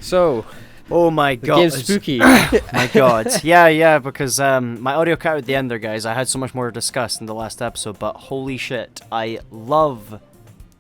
So, Oh my the god. game's spooky. My god. Yeah, because my audio cut out at the end there, guys. I had so much more to discuss in the last episode, but holy shit. I love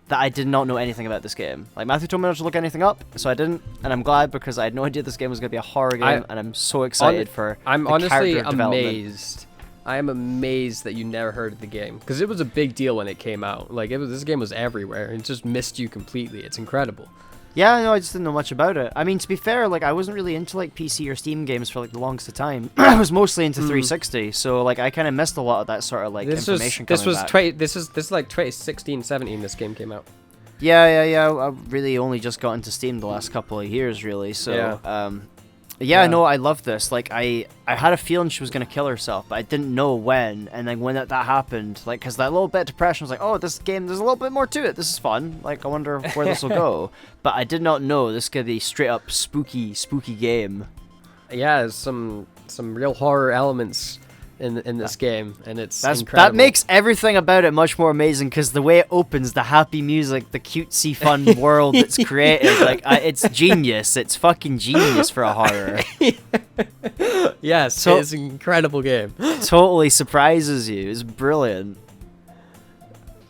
that I did not know anything about this game. Like, Matthew told me not to look anything up, so I didn't, and I'm glad because I had no idea this game was going to be a horror game, and I'm so excited for I'm the honestly character development. amazed. I am amazed that you never heard of the game, because it was a big deal when it came out. Like, this game was everywhere, and it just missed you completely. It's incredible. Yeah, no, I just didn't know much about it. I mean, to be fair, like, I wasn't really into, like, PC or Steam games for, like, the longest of time. I was mostly into 360, so, like, I kind of missed a lot of that sort of, like, information coming back. This is like 2016, 17 this game came out. Yeah, I really only just got into Steam the last couple of years, really, so, no, I love this. Like, I had a feeling she was going to kill herself, but I didn't know when, and then when that happened, like, because that little bit of depression was like, oh, this game, there's a little bit more to it, this is fun, like, I wonder where this will go, but I did not know this could be straight up spooky game. Yeah, there's some real horror elements in this game, and it's incredible. That makes everything about it much more amazing, because the way it opens, the happy music, the cutesy fun world that's created, like, it's genius. It's fucking genius for a horror. Yes, it's an incredible game. Totally surprises you. It's brilliant.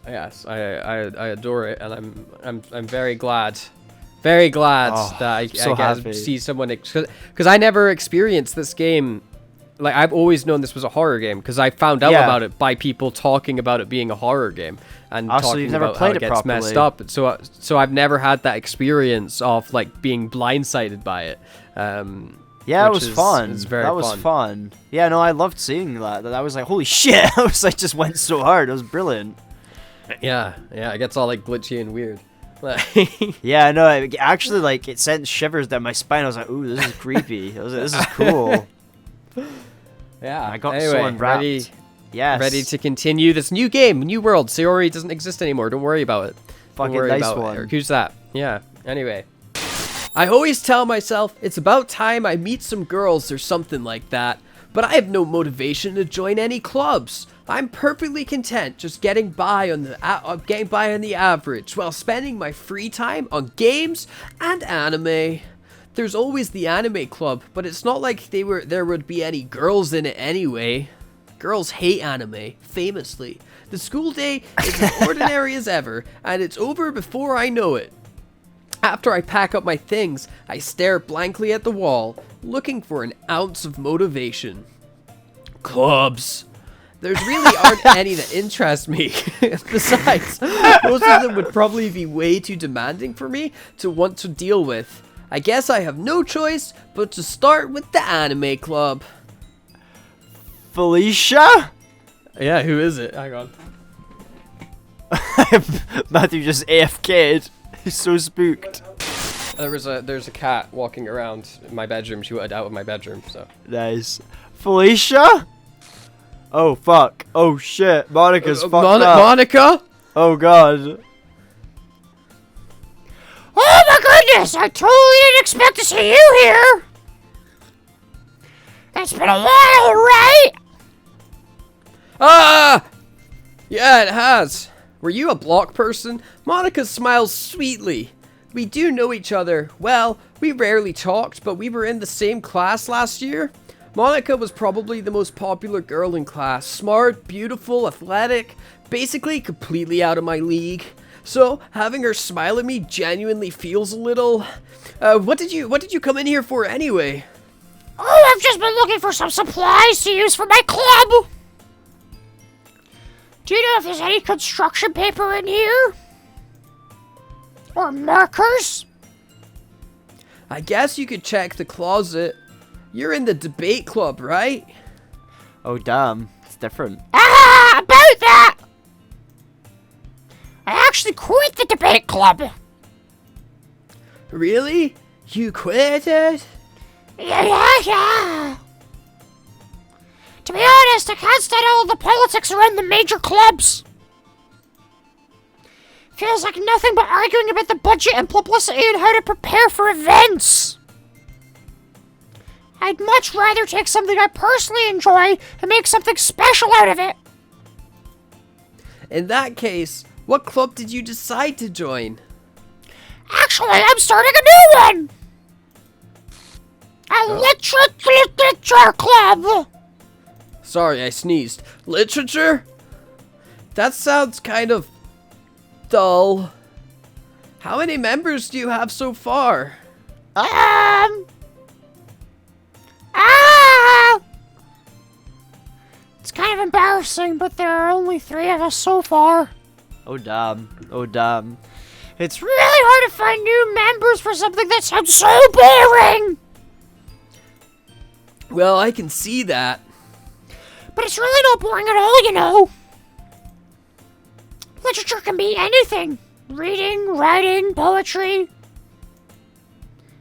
Yes, I adore it, and I'm very glad. Very glad that I get to see someone, because I never experienced this game. Like, I've always known this was a horror game, because I found out about it by people talking about it being a horror game, and talking about how it gets messed up. So I've never had that experience of, like, being blindsided by it. Yeah, it was fun. That was fun. Yeah, no, I loved seeing that. That was like, holy shit! I was like, just went so hard. It was brilliant. Yeah, it gets all, like, glitchy and weird. Yeah, no, actually, like, it sent shivers down my spine. I was like, ooh, this is creepy. I was like, this is cool. Yeah, I got so unwrapped. Ready to continue this new game, new world. Sayori doesn't exist anymore. Don't worry about it. Fucking nice one. Who's that? Yeah. Anyway, I always tell myself it's about time I meet some girls or something like that. But I have no motivation to join any clubs. I'm perfectly content just getting by on the average while spending my free time on games and anime. There's always the anime club, but it's not like there would be any girls in it anyway. Girls hate anime, famously. The school day is as ordinary as ever, and it's over before I know it. After I pack up my things, I stare blankly at the wall, looking for an ounce of motivation. Clubs. There's really aren't any that interest me. Besides, most of them would probably be way too demanding for me to want to deal with. I guess I have no choice but to start with the anime club. Felicia? Yeah, who is it? Hang on. Matthew just AFK'd. He's so spooked. There's a cat walking around my bedroom. She wanted out of my bedroom, so. Nice. Felicia? Oh, fuck. Oh, shit. Monica's fucked up. Monica? Oh, God. Oh my goodness, I totally didn't expect to see you here. It's been a while, right? Ah! Yeah, it has. Were you a block person? Monica smiles sweetly. We do know each other. Well, we rarely talked, but we were in the same class last year. Monica was probably the most popular girl in class. Smart, beautiful, athletic, basically completely out of my league. So, having her smile at me genuinely feels a little... What did you come in here for anyway? Oh, I've just been looking for some supplies to use for my club. Do you know if there's any construction paper in here? Or markers? I guess you could check the closet. You're in the debate club, right? Oh, damn. It's different. Ah, about that! I actually quit the debate club. Really? You quit it? Yeah. To be honest, I can't stand all the politics around the major clubs. Feels like nothing but arguing about the budget and publicity and how to prepare for events. I'd much rather take something I personally enjoy and make something special out of it. In that case, what club did you decide to join? Actually, I'm starting a new one! Literature Club. Sorry, I sneezed. Literature? That sounds kind of dull. How many members do you have so far? It's kind of embarrassing, but there are only 3 of us so far. Oh damn. Oh damn. It's really hard to find new members for something that sounds so boring. Well, I can see that. But it's really not boring at all, you know. Literature can be anything. Reading, writing, poetry.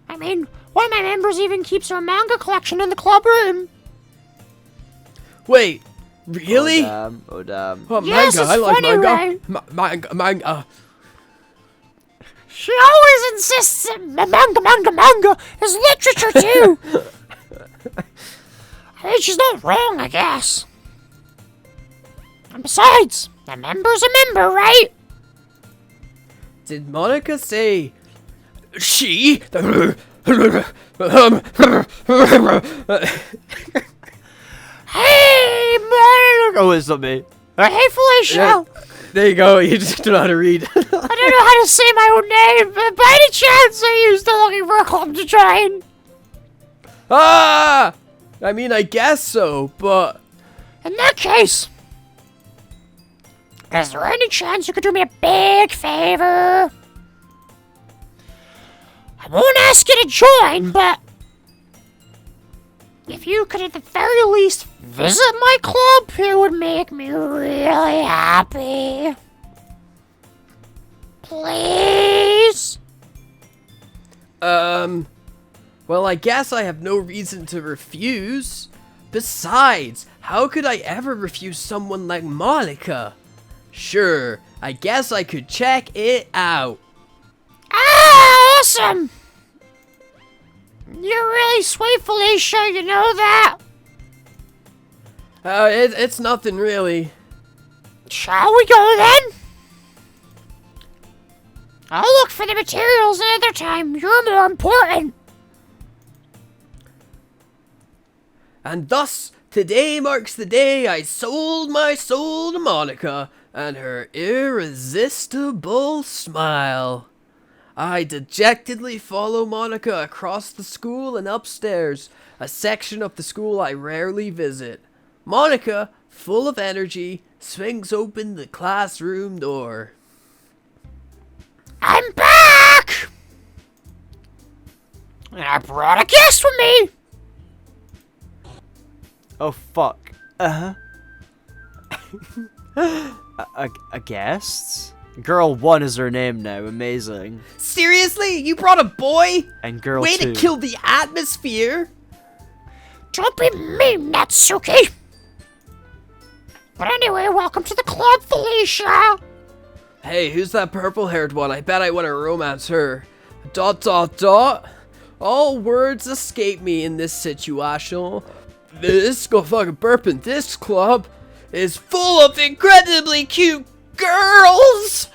I mean, one of my members even keeps her manga collection in the club room. Wait, really? Oh damn. Oh, Yes, manga, it's I like funny, manga. right? Manga. She always insists that manga is literature too. I mean, she's not wrong, I guess. And besides, a member's a member, right? Did Monica say she? Hey, man! Oh, it's not me. Hey, Felicia! Yeah, there you go, you just don't know how to read. I don't know how to say my own name, but by any chance are you still looking for a club to join? Ah! I mean, I guess so, but... In that case, is there any chance you could do me a big favor? I won't ask you to join, but if you could at the very least visit my club, it would make me really happy. Please? Well, I guess I have no reason to refuse. Besides, how could I ever refuse someone like Monica? Sure, I guess I could check it out. Ah, awesome! You're really sweet, Felicia, you know that? It's nothing really. Shall we go then? I'll look for the materials another time. You're more important. And thus, today marks the day I sold my soul to Monica and her irresistible smile. I dejectedly follow Monica across the school and upstairs, a section of the school I rarely visit. Monica, full of energy, swings open the classroom door. I'm back! And I brought a guest with me. Oh fuck. A guest? Girl 1 is her name now. Amazing. Seriously? You brought a boy? And girl Way 2. to kill the atmosphere! Don't be mean, Natsuki. But anyway, welcome to the club, Felicia. Hey, who's that purple-haired one? I bet I want to romance her. ... All words escape me in this situation. This go fucking burping. This club is full of incredibly cute girls.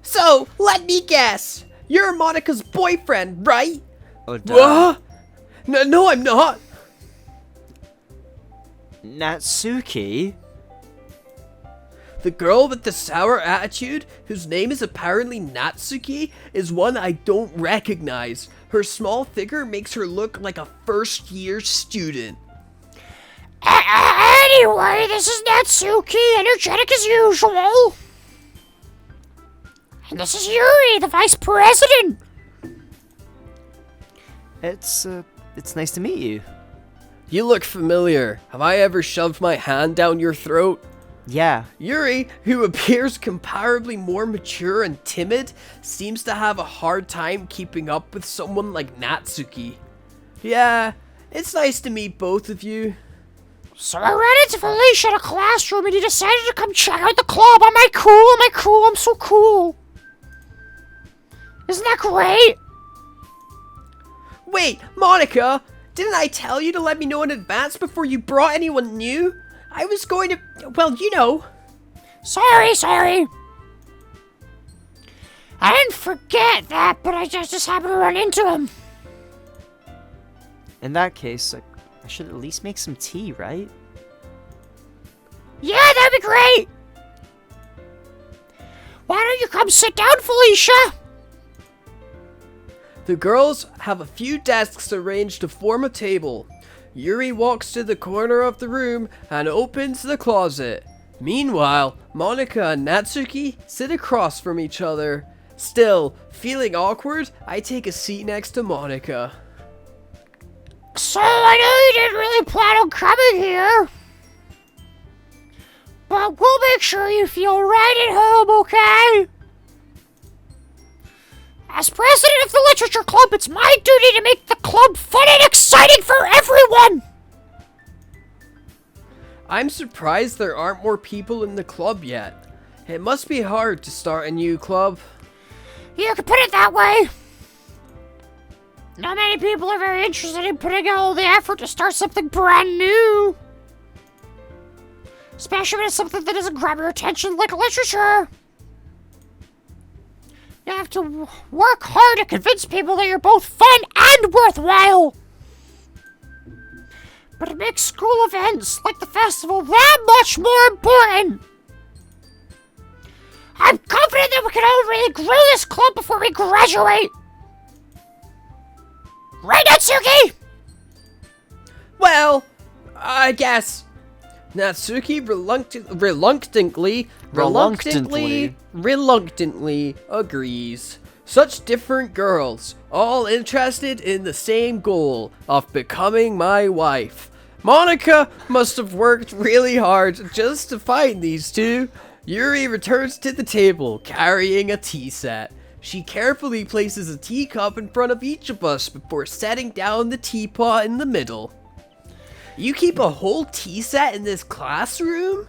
So, let me guess. You're Monica's boyfriend, right? Oh damn. What? No, I'm not. Natsuki? The girl with the sour attitude, whose name is apparently Natsuki, is one I don't recognize. Her small figure makes her look like a first-year student. Anyway, this is Natsuki, energetic as usual. And this is Yuri, the vice president. It's nice to meet you. You look familiar. Have I ever shoved my hand down your throat? Yeah. Yuri, who appears comparably more mature and timid, seems to have a hard time keeping up with someone like Natsuki. Yeah, it's nice to meet both of you. So I ran into Felicia in a classroom and he decided to come check out the club. Am I cool? Am I cool? I'm so cool. Isn't that great? Wait, Monica, didn't I tell you to let me know in advance before you brought anyone new? I was going to, well, you know. Sorry. I didn't forget that, but I just happened to run into him. In that case, I should at least make some tea, right? Yeah, that'd be great! Why don't you come sit down, Felicia? The girls have a few desks arranged to form a table. Yuri walks to the corner of the room and opens the closet. Meanwhile, Monica and Natsuki sit across from each other. Still, feeling awkward, I take a seat next to Monica. So, I know you didn't really plan on coming here. But we'll make sure you feel right at home, okay? As president of the Literature Club, it's my duty to make the club fun and exciting for everyone! I'm surprised there aren't more people in the club yet. It must be hard to start a new club. You can put it that way. Not many people are very interested in putting out all the effort to start something brand new. Especially when it's something that doesn't grab your attention like literature. You have to work hard to convince people that you're both fun and worthwhile. But it makes school events like the festival that much more important. I'm confident that we can all really grow this club before we graduate. Right, Natsuki? Well, I guess. Natsuki reluctantly agrees. Such different girls, all interested in the same goal of becoming my wife. Monica must have worked really hard just to find these two. Yuri returns to the table, carrying a tea set. She carefully places a teacup in front of each of us before setting down the teapot in the middle. You keep a whole tea set in this classroom?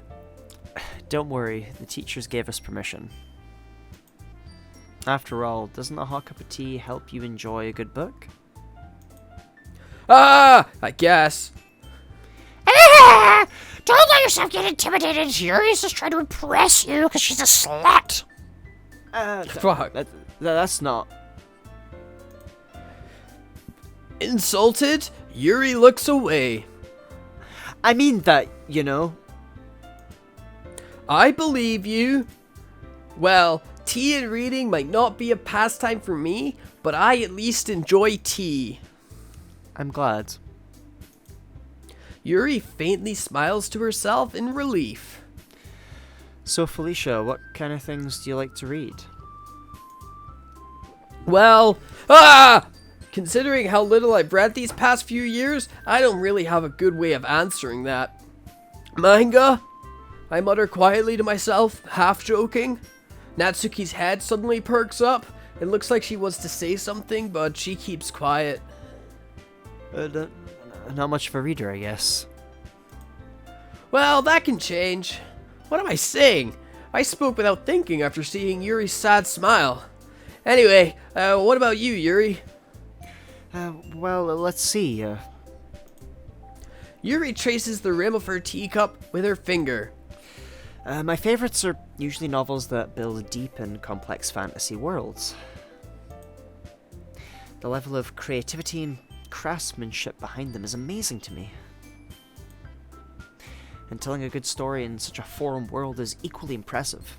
Don't worry, the teachers gave us permission. After all, doesn't a hot cup of tea help you enjoy a good book? I guess. Don't let yourself get intimidated. Yuri's just trying to impress you because she's a slut. Fuck. That's not... Insulted, Yuri looks away. I mean that, you know. I believe you. Well, tea and reading might not be a pastime for me, but I at least enjoy tea. I'm glad. Yuri faintly smiles to herself in relief. So, Felicia, what kind of things do you like to read? Well, considering how little I've read these past few years, I don't really have a good way of answering that. Manga? I mutter quietly to myself, half joking. Natsuki's head suddenly perks up. It looks like she wants to say something, but she keeps quiet. Not much of a reader, I guess. Well, that can change. What am I saying? I spoke without thinking after seeing Yuri's sad smile. Anyway, what about you, Yuri? Well, let's see. Yuri traces the rim of her teacup with her finger. My favorites are usually novels that build deep and complex fantasy worlds. The level of creativity and craftsmanship behind them is amazing to me. And telling a good story in such a foreign world is equally impressive.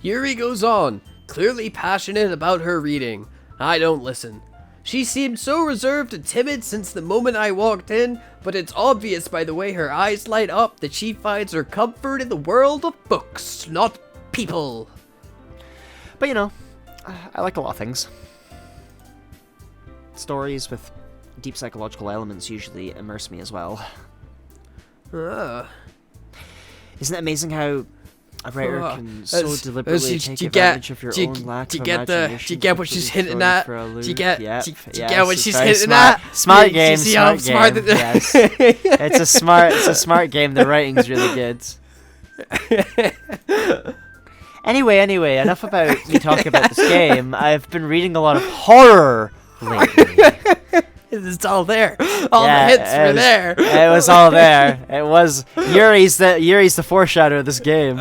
Yuri goes on, clearly passionate about her reading. I don't listen. She seemed so reserved and timid since the moment I walked in, but it's obvious by the way her eyes light up that she finds her comfort in the world of books, not people. But you know, I like a lot of things. Stories with deep psychological elements usually immerse me as well. Isn't it amazing how a writer can so deliberately take advantage of your own lack of imagination? Do you get what she's hinting at? Do you get what she's hinting at? Smart game, smart game. Yes. It's a smart game. The writing's really good. Anyway, enough about me talking about this game. I've been reading a lot of horror lately. It's all there. All the hits were there. It was all there. It was Yuri's the foreshadow of this game.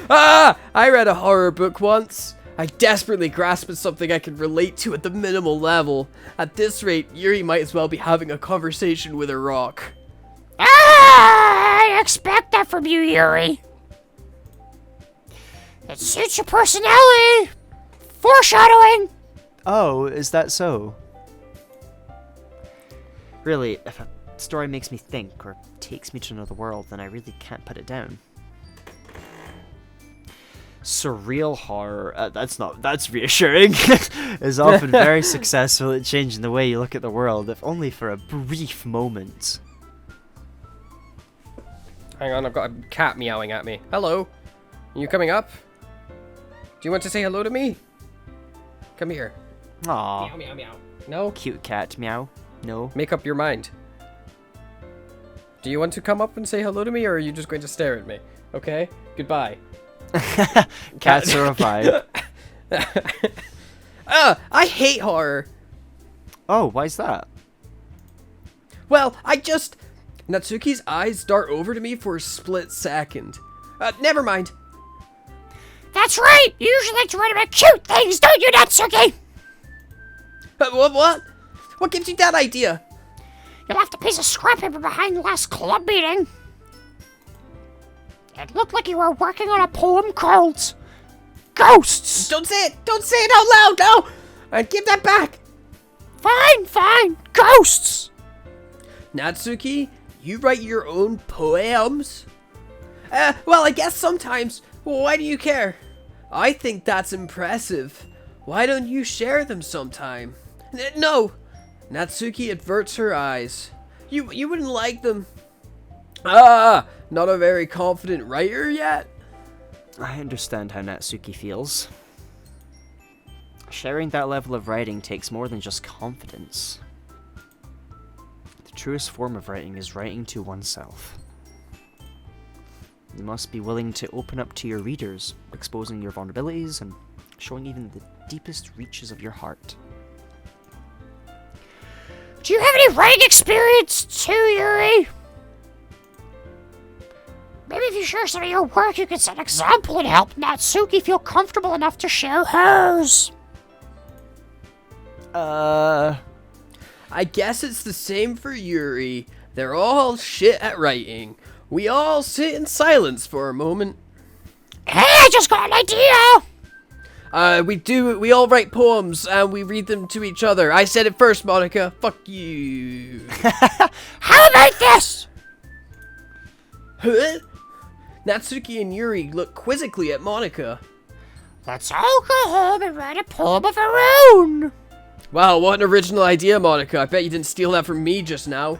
I read a horror book once. I desperately grasp at something I can relate to at the minimal level. At this rate, Yuri might as well be having a conversation with a rock. I expect that from you, Yuri. It suits your personality. Foreshadowing. Oh, is that so? Really, if a story makes me think or takes me to another world, then I really can't put it down. Surreal horror, that's reassuring, is often very successful at changing the way you look at the world, if only for a brief moment. Hang on, I've got a cat meowing at me. Hello? Are you coming up? Do you want to say hello to me? Come here. Aww. Meow, meow, meow. No? Cute cat, meow. No. Make up your mind. Do you want to come up and say hello to me, or are you just going to stare at me? Okay? Goodbye. Cats are a vibe. I hate horror. Oh, why's that? Well, Natsuki's eyes dart over to me for a split second. Never mind. That's right. You usually like to write about cute things, don't you, Natsuki? What? What gives you that idea? You left a piece of scrap paper behind the last club meeting. It looked like you were working on a poem called Ghosts. Don't say it! Don't say it out loud! No! Give that back! Fine. Ghosts. Natsuki, you write your own poems? Well, I guess sometimes. Why do you care? I think that's impressive. Why don't you share them sometime? No! Natsuki averts her eyes. You wouldn't like them. Not a very confident writer yet? I understand how Natsuki feels. Sharing that level of writing takes more than just confidence. The truest form of writing is writing to oneself. You must be willing to open up to your readers, exposing your vulnerabilities and showing even the deepest reaches of your heart. Do you have any writing experience too, Yuri? Maybe if you share some of your work, you could set an example and help Natsuki feel comfortable enough to share hers. I guess it's the same for Yuri. They're all shit at writing. We all sit in silence for a moment. Hey, I just got an idea! We all write poems and we read them to each other. I said it first, Monica. Fuck you. How about this? Huh? Natsuki and Yuri look quizzically at Monica. Let's all go home and write a poem of our own. Wow, what an original idea, Monica. I bet you didn't steal that from me just now.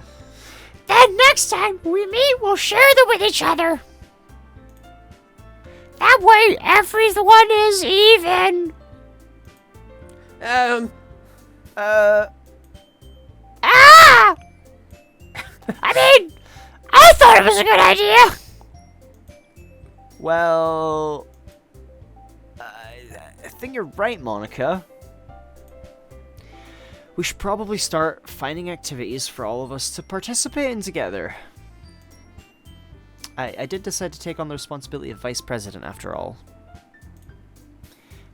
Then next time we meet, we'll share them with each other. That way, everyone is even. I mean, I thought it was a good idea. Well, I think you're right, Monica. We should probably start finding activities for all of us to participate in together. I did decide to take on the responsibility of vice president after all.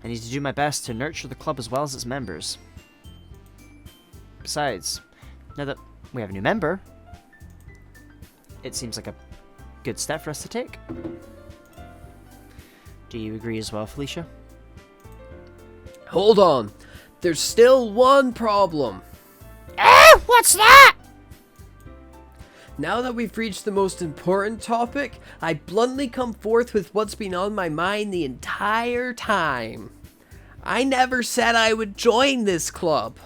I need to do my best to nurture the club as well as its members. Besides, now that we have a new member, it seems like a good step for us to take. Do you agree as well, Felicia? Hold on. There's still one problem. What's that? Now that we've reached the most important topic, I bluntly come forth with what's been on my mind the entire time. I never said I would join this club.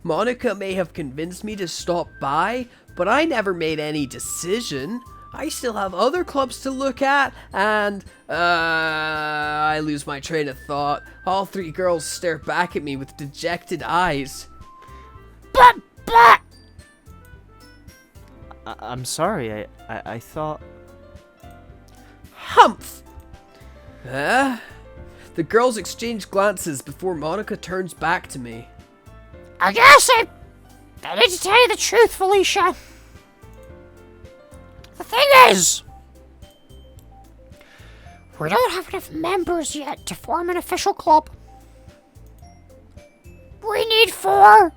Monica may have convinced me to stop by, but I never made any decision. I still have other clubs to look at, and, I lose my train of thought. All three girls stare back at me with dejected eyes. But... I'm sorry, I thought... Humph! The girls exchange glances before Monica turns back to me. I guess I need to tell you the truth, Felicia. The thing is, we don't have enough members yet to form an official club. we need 4.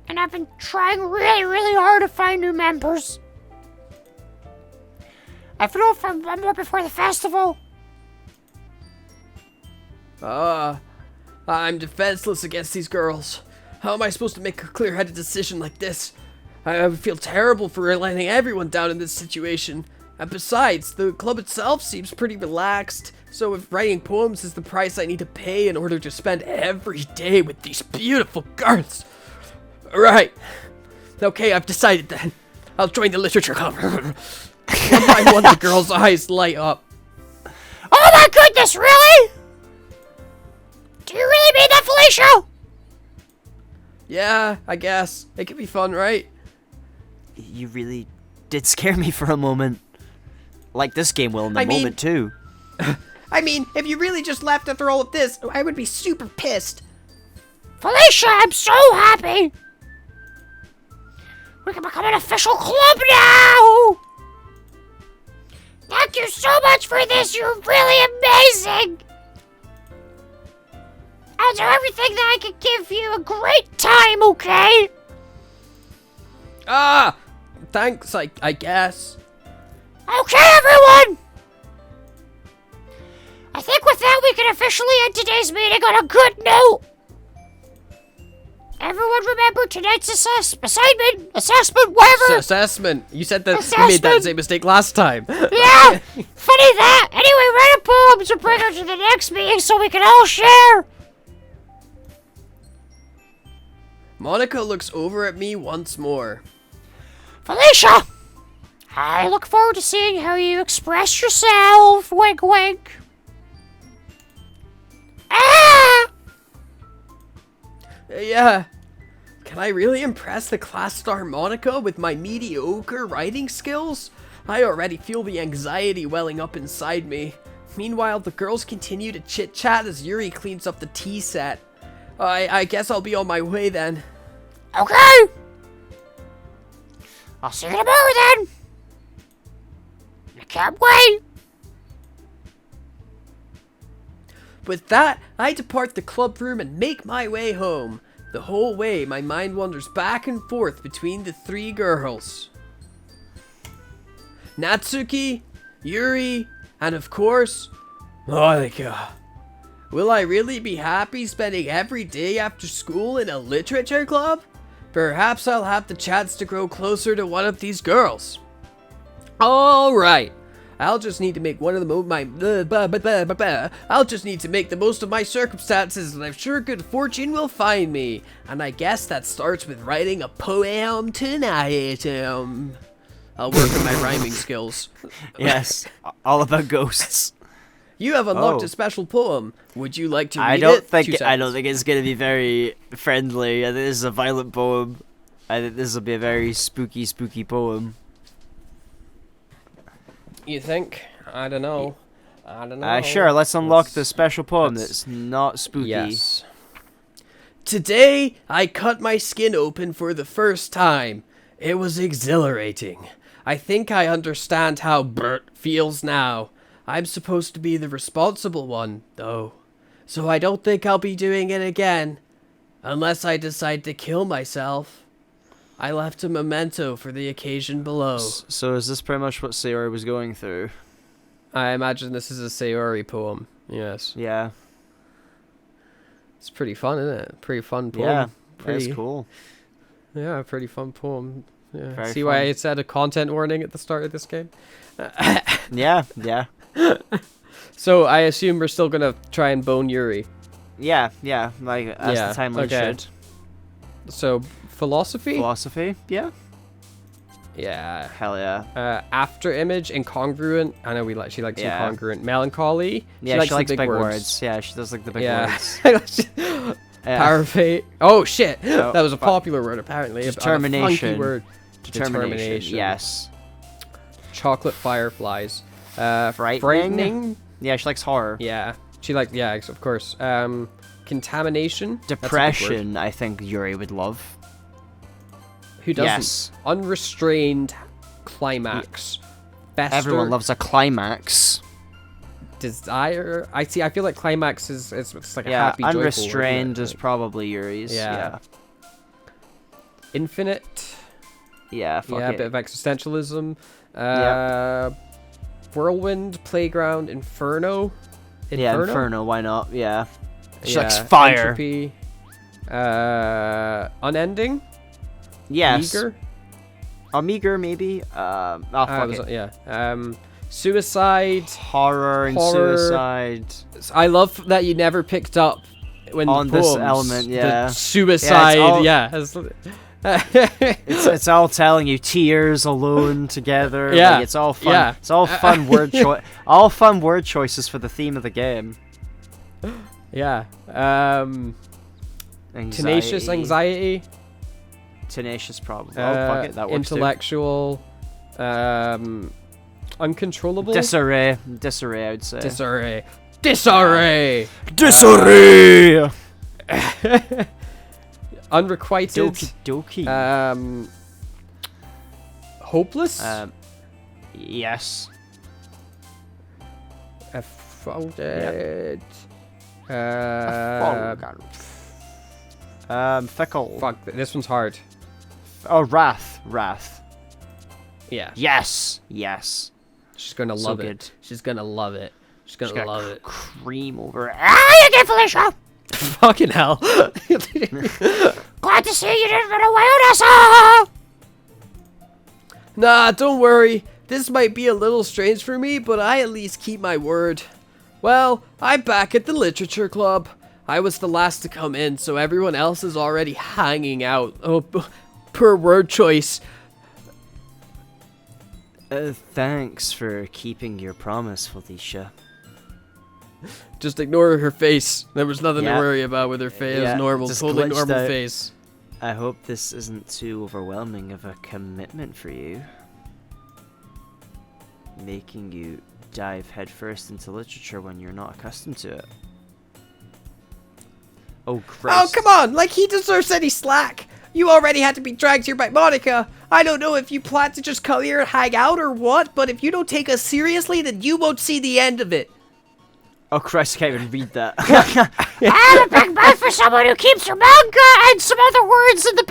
And I've been trying really, really hard to find new members. I don't know if I'm one more before the festival. I'm defenseless against these girls. How am I supposed to make a clear-headed decision like this? I would feel terrible for letting everyone down in this situation. And besides, the club itself seems pretty relaxed. So if writing poems is the price I need to pay in order to spend every day with these beautiful girls. Right. Okay, I've decided then. I'll join the literature club. One by one, the girl's eyes light up. Oh my goodness, really? Do you really mean that, Felicia? Yeah, I guess. It could be fun, right? You really did scare me for a moment. Like this game will in a moment, too. I mean, if you really just left after all of this, I would be super pissed. Felicia, I'm so happy. We can become an official club now. Thank you so much for this. You're really amazing. I'll do everything that I can give you a great time, okay? Thanks, I guess. Okay, everyone. I think with that we can officially end today's meeting on a good note. Everyone remember tonight's assessment, whatever. Assessment. You said that you made that same mistake last time. Yeah, funny that. Anyway, write a poem to bring her to the next meeting so we can all share. Monica looks over at me once more. Felicia, I look forward to seeing how you express yourself. Wink, wink. Ah! Yeah. Can I really impress the class star Monica with my mediocre writing skills? I already feel the anxiety welling up inside me. Meanwhile, the girls continue to chit-chat as Yuri cleans up the tea set. I guess I'll be on my way then. Okay. I'll see you tomorrow then. I can't wait. With that, I depart the club room and make my way home. The whole way, my mind wanders back and forth between the 3 girls. Natsuki, Yuri, and of course, Monica. Will I really be happy spending every day after school in a literature club? Perhaps I'll have the chance to grow closer to one of these girls. Alright. I'll just need to make I'll just need to make the most of my circumstances, and I'm sure good fortune will find me. And I guess that starts with writing a poem tonight. I'll work on my rhyming skills. Yes, all about ghosts. You have unlocked a special poem. Would you like to read I don't it? think it's gonna be very friendly. I think this is a violent poem. I think this will be a very spooky poem. You think? I don't know. Sure, let's unlock the special poem that's not spooky. Yes. Today, I cut my skin open for the first time. It was exhilarating. I think I understand how Bert feels now. I'm supposed to be the responsible one, though. So I don't think I'll be doing it again. Unless I decide to kill myself. I left a memento for the occasion below. So is this pretty much what Sayori was going through? I imagine this is a Sayori poem. Yes. Yeah. It's pretty fun, isn't it? Pretty fun poem. Yeah, pretty that's cool. Yeah, pretty fun poem. Yeah. Very See fun. why it said a content warning at the start of this game? Yeah. So I assume we're still gonna try and bone Yuri. Yeah, like as the timeline should. So philosophy? Yeah. Yeah. Hell yeah. After image, incongruent. I know she likes incongruent. Melancholy. Yeah, she likes big words. Yeah, she does like the big words. Power fate. Oh shit! That was a popular word apparently. Determination. A funky word. Determination. Yes. Chocolate fireflies. Frightening. Yeah, she likes horror. Yeah. She of course. Contamination. Depression, I think Yuri would love. Who doesn't? Yes. Unrestrained climax. Fester. Everyone loves a climax. desire. I feel like climax is it's like a happy, joyful, unrestrained isn't it? is probably Yuri's. Yeah. Infinite. Yeah, fuck Yeah, it. a bit of existentialism. Yep. Whirlwind, Playground, Inferno. Yeah, Inferno, why not? Yeah. She Yeah, likes fire. Entropy. Unending. Yes. Meager. Meager, maybe. Fuck it. Yeah. Suicide. Horror and Horror. Suicide. I love that you never picked up when On the this poems, element, yeah. The suicide, It's all telling you tears alone together. Yeah. Like, it's all fun. Yeah. It's all fun word all fun word choices for the theme of the game. Yeah. Anxiety. Tenacious anxiety. Tenacious probably. Fuck it, that works intellectual. Uncontrollable. Disarray, I would say. Disarray. Disarray. Disarray. Unrequited. Doki. Hopeless. Yes. Folded. Fickle. Fuck, this one's hard. Oh, Wrath. Yeah. Yes. She's gonna So love good. it. She's gonna love it. She's gonna love it. Cream over it. Ah, you get Felicia! Fucking hell. Glad to see you didn't run away with us! Ah! Nah, don't worry. This might be a little strange for me, but I at least keep my word. Well, I'm back at the literature club. I was the last to come in, so everyone else is already hanging out. Oh, poor word choice. Thanks for keeping your promise, Felicia. Just ignore her face. There was nothing to Yeah. worry about with her face. It was Yeah, normal, just totally glitched normal out. face. I hope this isn't too overwhelming of a commitment for you. Making you dive headfirst into literature when you're not accustomed to it. Oh, Christ. Oh, come on! Like, he deserves any slack! You already had to be dragged here by Monica! I don't know if you plan to just come here and hang out or what, but if you don't take us seriously, then you won't see the end of it! Oh, Christ, I can't even read that. I have a big mouth for someone who keeps her manga and some other words in the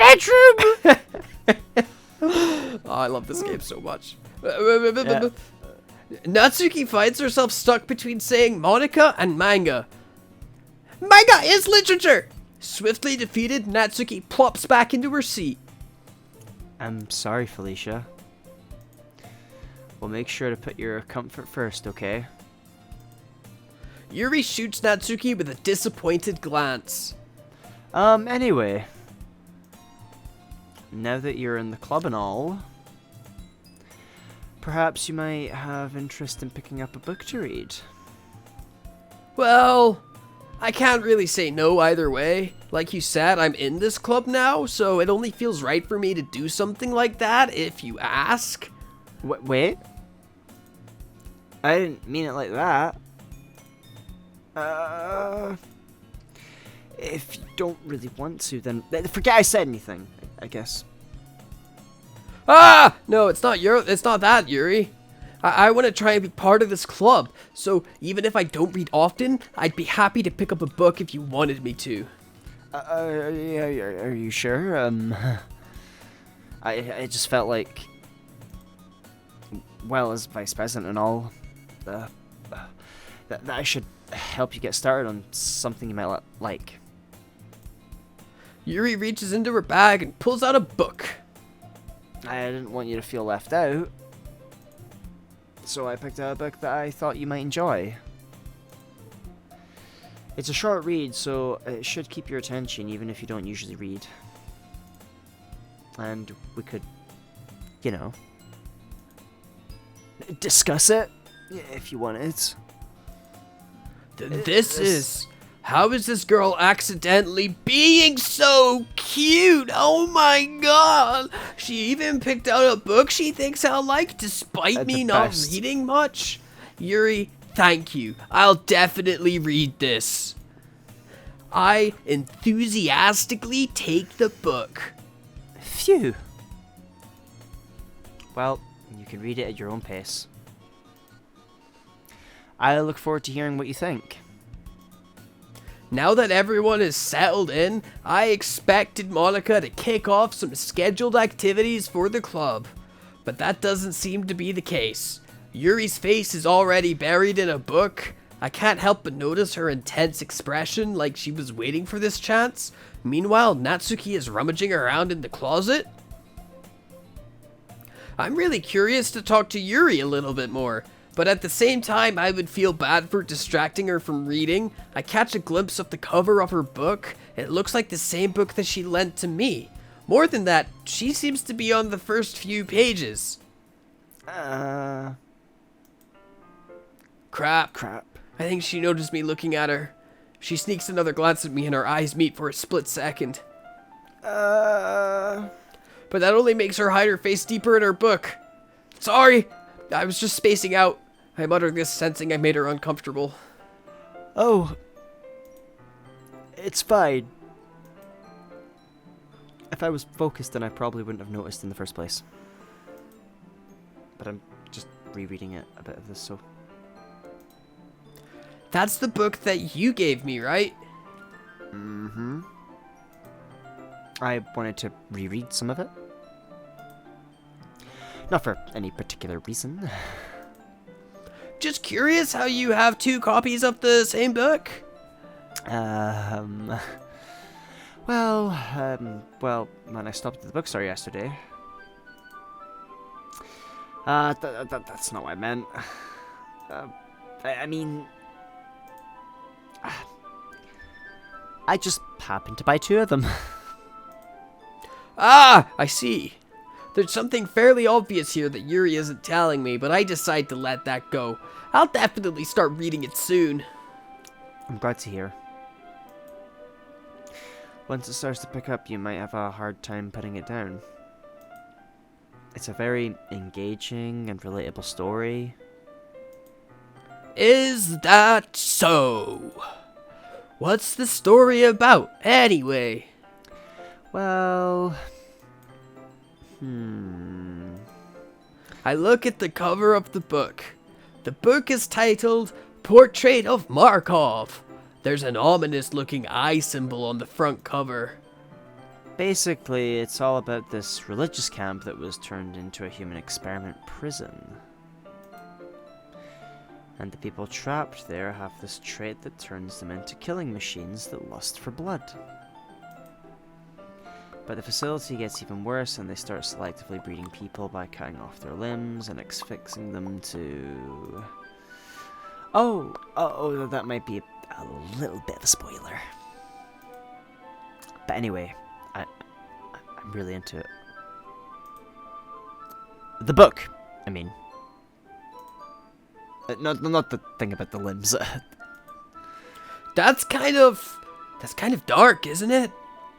bedroom! Oh, I love this game so much. Yeah. Natsuki finds herself stuck between saying Monica and manga. Manga is literature! Swiftly defeated, Natsuki plops back into her seat. I'm sorry, Felicia. We'll make sure to put your comfort first, okay? Yuri shoots Natsuki with a disappointed glance. Anyway. Now that you're in the club and all, perhaps you might have interest in picking up a book to read. Well, I can't really say no either way. Like you said, I'm in this club now, so it only feels right for me to do something like that if you ask. Wait? I didn't mean it like that. If you don't really want to, then forget I said anything, I guess. Ah! No, it's not that, Yuri. I want to try and be part of this club, so even if I don't read often, I'd be happy to pick up a book if you wanted me to. Are you sure? I just felt like, well, as vice president and all, that I should help you get started on something you might like. Yuri reaches into her bag and pulls out a book. I didn't want you to feel left out, so I picked out a book that I thought you might enjoy. It's a short read, so it should keep your attention even if you don't usually read. And we could, you know, discuss it if you wanted. This is... How is this girl accidentally being so cute? Oh my god! She even picked out a book she thinks I'll like despite me not reading much? Yuri, thank you. I'll definitely read this. I enthusiastically take the book. Phew. Well, you can read it at your own pace. I look forward to hearing what you think. Now that everyone is settled in, I expected Monica to kick off some scheduled activities for the club. But that doesn't seem to be the case. Yuri's face is already buried in a book. I can't help but notice her intense expression, like she was waiting for this chance. Meanwhile, Natsuki is rummaging around in the closet. I'm really curious to talk to Yuri a little bit more, but at the same time I would feel bad for distracting her from reading. I catch a glimpse of the cover of her book. It looks like the same book that she lent to me. More than that, she seems to be on the first few pages. Crap. I think she noticed me looking at her. She sneaks another glance at me and our eyes meet for a split second. But that only makes her hide her face deeper in her book. Sorry, I was just spacing out. I muttered this, sensing I made her uncomfortable. Oh. It's fine. If I was focused, then I probably wouldn't have noticed in the first place. But I'm just rereading it, a bit of this, so... That's the book that you gave me, right? Mm-hmm. I wanted to reread some of it. Not for any particular reason. Just curious how you have 2 copies of the same book? Well, when I stopped at the bookstore yesterday... that's not what I meant. I mean... I just happened to buy 2 of them. Ah, I see. There's something fairly obvious here that Yuri isn't telling me, but I decide to let that go. I'll definitely start reading it soon. I'm glad to hear. Once it starts to pick up, you might have a hard time putting it down. It's a very engaging and relatable story. Is that so? What's the story about, anyway? Well... I look at the cover of the book. The book is titled Portrait of Markov. There's an ominous-looking eye symbol on the front cover. Basically, it's all about this religious camp that was turned into a human experiment prison. And the people trapped there have this trait that turns them into killing machines that lust for blood. But the facility gets even worse and they start selectively breeding people by cutting off their limbs and affixing them to... Oh, that might be a little bit of a spoiler. But anyway, I'm really into it. The book, I mean. Not the thing about the limbs. That's kind of dark, isn't it?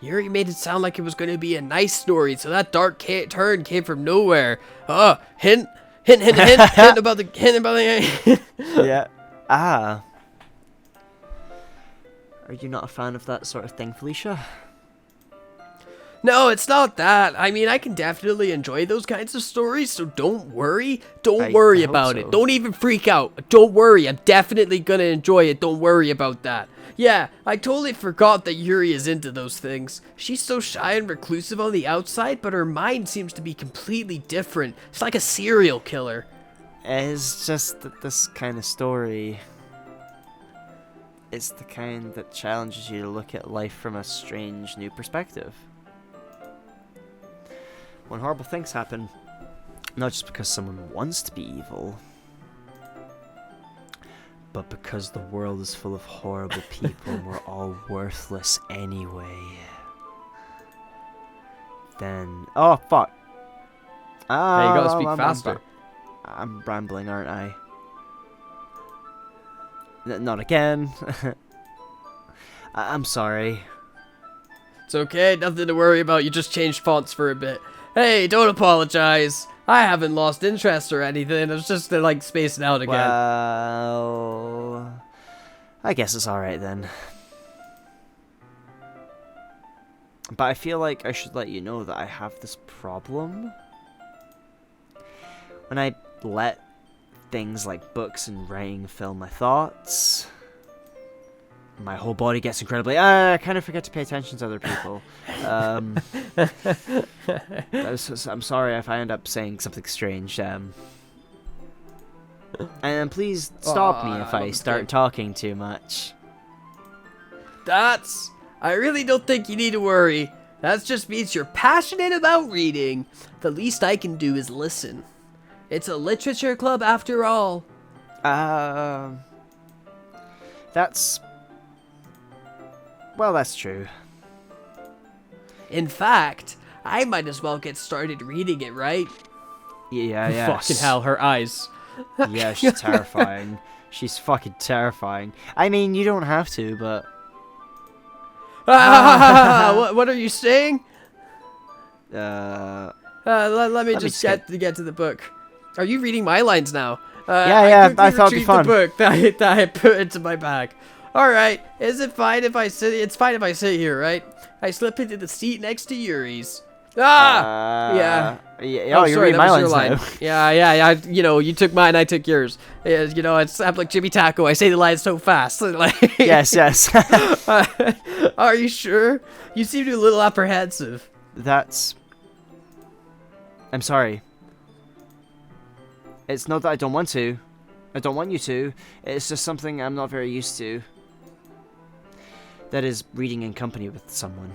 Yuri made it sound like it was going to be a nice story, so that dark turn came from nowhere. Hint about the... Yeah. Ah. Are you not a fan of that sort of thing, Felicia? No, it's not that. I mean, I can definitely enjoy those kinds of stories, so don't worry. Don't worry about it. Don't even freak out. Don't worry. I'm definitely going to enjoy it. Don't worry about that. Yeah, I totally forgot that Yuri is into those things. She's so shy and reclusive on the outside, but her mind seems to be completely different. It's like a serial killer. It's just that this kind of story... It's the kind that challenges you to look at life from a strange new perspective. When horrible things happen, not just because someone wants to be evil, but because the world is full of horrible people and we're all worthless anyway. Then... Oh, fuck. Hey, you gotta speak faster. I'm rambling, aren't I? Not again. I'm sorry. It's okay, nothing to worry about. You just changed fonts for a bit. Hey, don't apologize. I haven't lost interest or anything. It's just like spacing out again. Well, I guess it's alright then. But I feel like I should let you know that I have this problem. When I let things like books and writing fill my thoughts. My whole body gets incredibly... I kind of forget to pay attention to other people. I'm sorry if I end up saying something strange. And please stop me if I start talking too much. I really don't think you need to worry. That just means you're passionate about reading. The least I can do is listen. It's a literature club after all. That's... Well, that's true. In fact, I might as well get started reading it, right? Yeah. Fucking hell, her eyes. Yeah, she's terrifying. She's fucking terrifying. I mean, you don't have to, but... What are you saying? Let me just get to the book. Are you reading my lines now? I thought it'd be fun. The book that I put into my bag. All right, is it fine if I sit? It's fine if I sit here, right? I slip into the seat next to Yuri's. Yeah. Oh, you're reading my lines now. Yeah. You know, you took mine, I took yours. Yeah, you know, I'm like Jimmy Taco. I say the lines so fast. Like, yes. Are you sure? You seem to be a little apprehensive. I'm sorry. It's not that I don't want to. I don't want you to. It's just something I'm not very used to. That is reading in company with someone.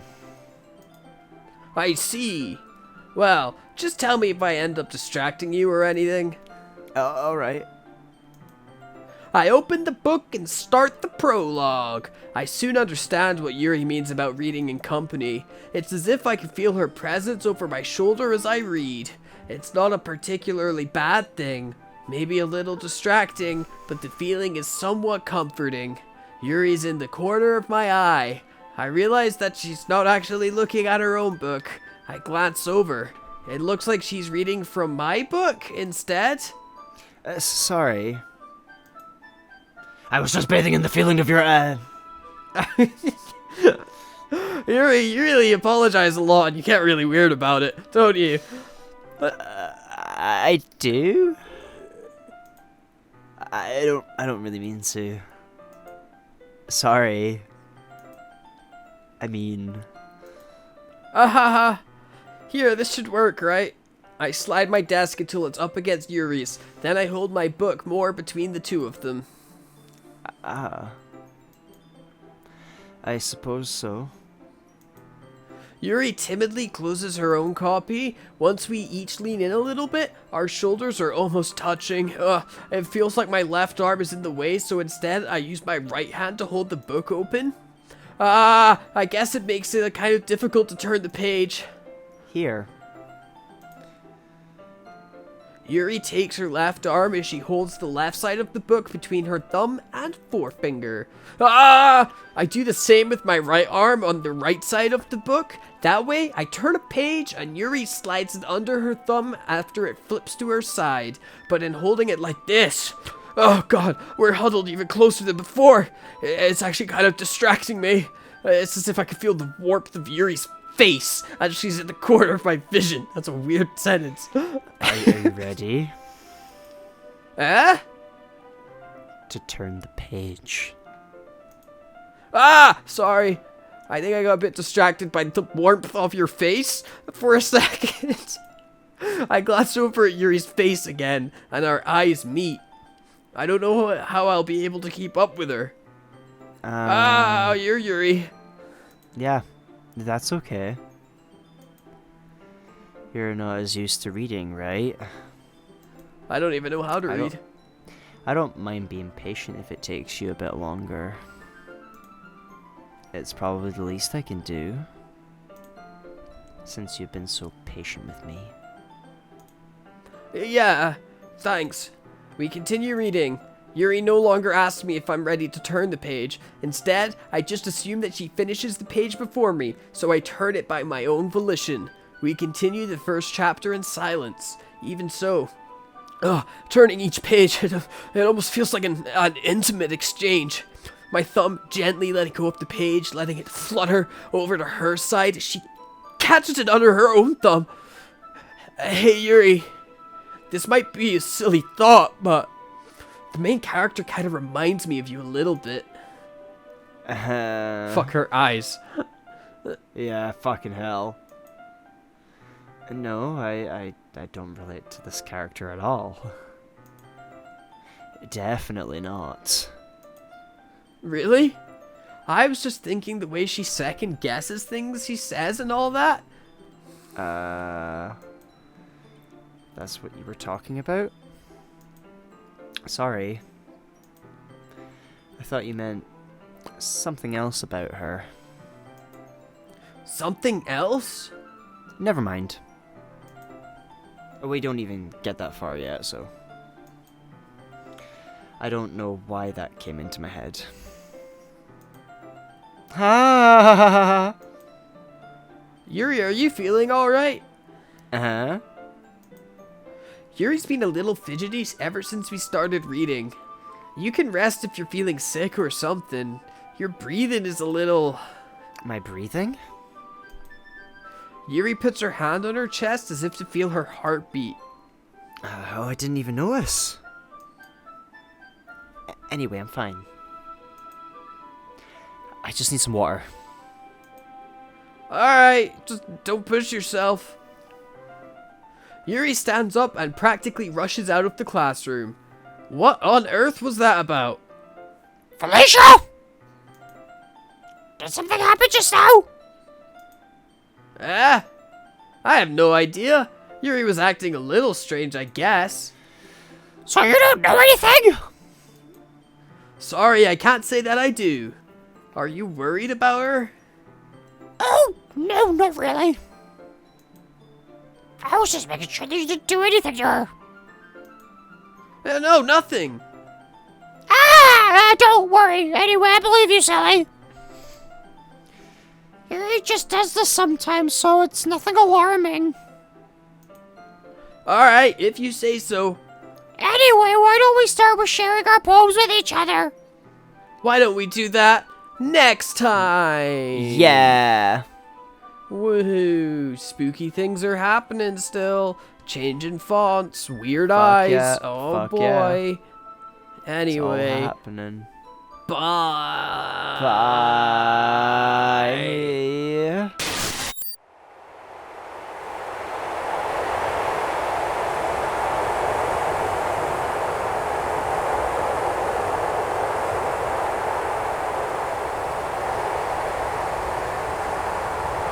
I see. Well, just tell me if I end up distracting you or anything. Alright. I open the book and start the prologue. I soon understand what Yuri means about reading in company. It's as if I can feel her presence over my shoulder as I read. It's not a particularly bad thing. Maybe a little distracting, but the feeling is somewhat comforting. Yuri's in the corner of my eye. I realize that she's not actually looking at her own book. I glance over. It looks like she's reading from my book instead. Sorry. I was just bathing in the feeling of your... Yuri, you really apologize a lot and you get really weird about it, don't you? I do? I don't really mean to. Sorry. I mean... Here, this should work, right? I slide my desk until it's up against Yuri's. Then I hold my book more between the two of them. I suppose so. Yuri timidly closes her own copy. Once we each lean in a little bit, our shoulders are almost touching. It feels like my left arm is in the way, so instead I use my right hand to hold the book open. I guess it makes it kind of difficult to turn the page. Here. Yuri takes her left arm as she holds the left side of the book between her thumb and forefinger. I do the same with my right arm on the right side of the book. That way, I turn a page and Yuri slides it under her thumb after it flips to her side. But in holding it like this... Oh god, we're huddled even closer than before. It's actually kind of distracting me. It's as if I could feel the warmth of Yuri's face as she's in the corner of my vision. That's a weird sentence. Are you ready? To turn the page. Sorry. I think I got a bit distracted by the warmth of your face for a second. I glance over at Yuri's face again, and our eyes meet. I don't know how I'll be able to keep up with her. You're Yuri. Yeah, that's okay. You're not as used to reading, right? I don't even know how to read. I don't mind being patient if it takes you a bit longer. It's probably the least I can do, since you've been so patient with me. Yeah, thanks. We continue reading. Yuri no longer asks me if I'm ready to turn the page. Instead, I just assume that she finishes the page before me, so I turn it by my own volition. We continue the first chapter in silence. Even so, turning each page, it almost feels like an intimate exchange. My thumb gently letting go of the page, letting it flutter over to her side. She catches it under her own thumb. Hey, Yuri. This might be a silly thought, but The main character kind of reminds me of you a little bit. Fuck her eyes. Yeah, fucking hell. No, I don't relate to this character at all. Definitely not. Really? I was just thinking the way she second guesses things he says and all that. That's what you were talking about? Sorry. I thought you meant something else about her. Something else? Never mind. We don't even get that far yet, so... I don't know why that came into my head. Ha! Yuri, are you feeling alright? Uh-huh. Yuri's been a little fidgety ever since we started reading. You can rest if you're feeling sick or something. Your breathing is a little... My breathing? Yuri puts her hand on her chest as if to feel her heartbeat. Oh, I didn't even notice. Anyway, I'm fine. I just need some water. Alright, just don't push yourself. Yuri stands up and practically rushes out of the classroom. What on earth was that about? Felicia! Did something happen just now? I have no idea. Yuri was acting a little strange, I guess. So you don't know anything? Sorry, I can't say that I do. Are you worried about her? Oh, no, not really. I was just making sure that you didn't do anything to her. No, nothing. Don't worry. Anyway, I believe you, Sally. He just does this sometimes, so it's nothing alarming. Alright, if you say so. Anyway, why don't we start with sharing our poems with each other? Why don't we do that next time? Yeah. Woohoo! Spooky things are happening still. Changing fonts, weird Fuck eyes. yeah, Oh fuck boy. It's all Anyway, happening. bye. Bye.